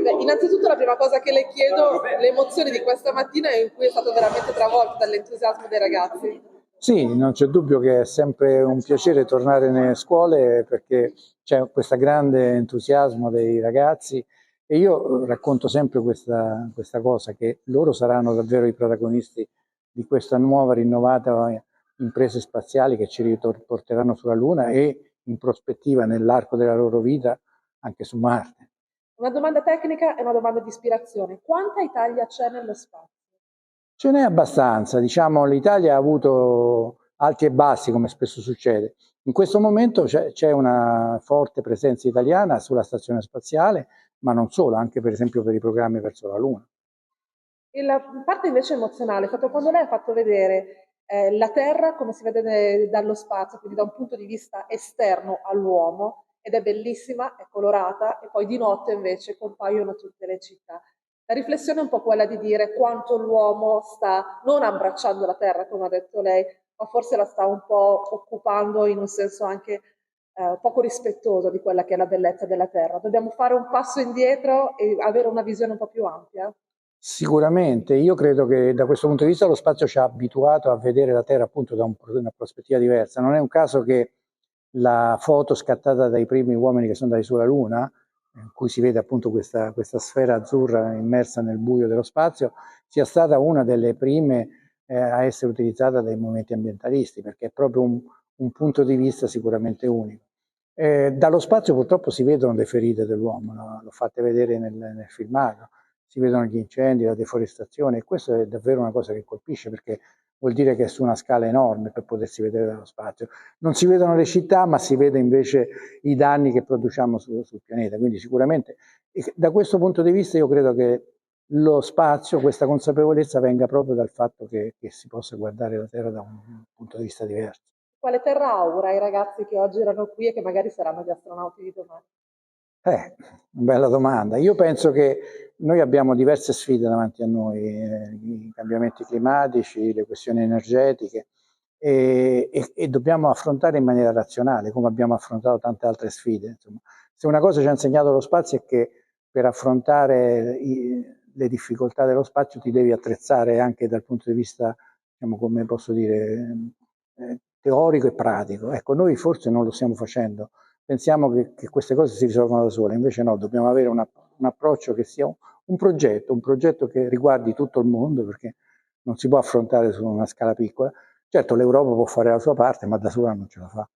Beh, innanzitutto la prima cosa che le chiedo, le emozioni di questa mattina in cui è stato veramente travolto dall'entusiasmo dei ragazzi. Sì, non c'è dubbio che è sempre un piacere tornare nelle scuole perché c'è questo grande entusiasmo dei ragazzi e io racconto sempre questa cosa, che loro saranno davvero i protagonisti di questa nuova rinnovata imprese spaziali che ci riporteranno sulla Luna e in prospettiva nell'arco della loro vita anche su Marte. Una domanda tecnica e una domanda di ispirazione. Quanta Italia c'è nello spazio? Ce n'è abbastanza, diciamo, l'Italia ha avuto alti e bassi come spesso succede. In questo momento c'è una forte presenza italiana sulla stazione spaziale, ma non solo, anche per esempio per i programmi verso la Luna. E la parte invece emozionale è stato quando lei ha fatto vedere la Terra come si vede dallo spazio, quindi da un punto di vista esterno all'uomo, ed è bellissima, è colorata, e poi di notte invece compaiono tutte le città. La riflessione è un po' quella di dire quanto l'uomo sta non abbracciando la Terra, come ha detto lei, ma forse la sta un po' occupando in un senso anche poco rispettoso di quella che è la bellezza della Terra. Dobbiamo fare un passo indietro e avere una visione un po' più ampia. Sicuramente, io credo che da questo punto di vista lo spazio ci ha abituato a vedere la Terra appunto da una prospettiva diversa. Non è un caso che la foto scattata dai primi uomini che sono andati sulla Luna, in cui si vede appunto questa sfera azzurra immersa nel buio dello spazio, sia stata una delle prime a essere utilizzata dai movimenti ambientalisti, perché è proprio un punto di vista sicuramente unico. Dallo spazio purtroppo si vedono le ferite dell'uomo, no? L'ho fatte vedere nel filmato, si vedono gli incendi, la deforestazione, e questo è davvero una cosa che colpisce perché vuol dire che è su una scala enorme per potersi vedere dallo spazio. Non si vedono le città, ma si vede invece i danni che produciamo sul pianeta, quindi sicuramente da questo punto di vista io credo che lo spazio, questa consapevolezza venga proprio dal fatto che si possa guardare la Terra da un punto di vista diverso. Quale terra augura ai ragazzi che oggi erano qui e che magari saranno gli astronauti di domani? Bella domanda. Io penso che noi abbiamo diverse sfide davanti a noi, i cambiamenti climatici, le questioni energetiche e dobbiamo affrontare in maniera razionale, come abbiamo affrontato tante altre sfide. Insomma. Se una cosa ci ha insegnato lo spazio è che per affrontare le difficoltà dello spazio ti devi attrezzare anche dal punto di vista, diciamo, come posso dire, teorico e pratico. Ecco, noi forse non lo stiamo facendo. Pensiamo che queste cose si risolvono da sole, invece no, dobbiamo avere un approccio che sia un progetto che riguardi tutto il mondo, perché non si può affrontare su una scala piccola. Certo, l'Europa può fare la sua parte, ma da sola non ce la fa.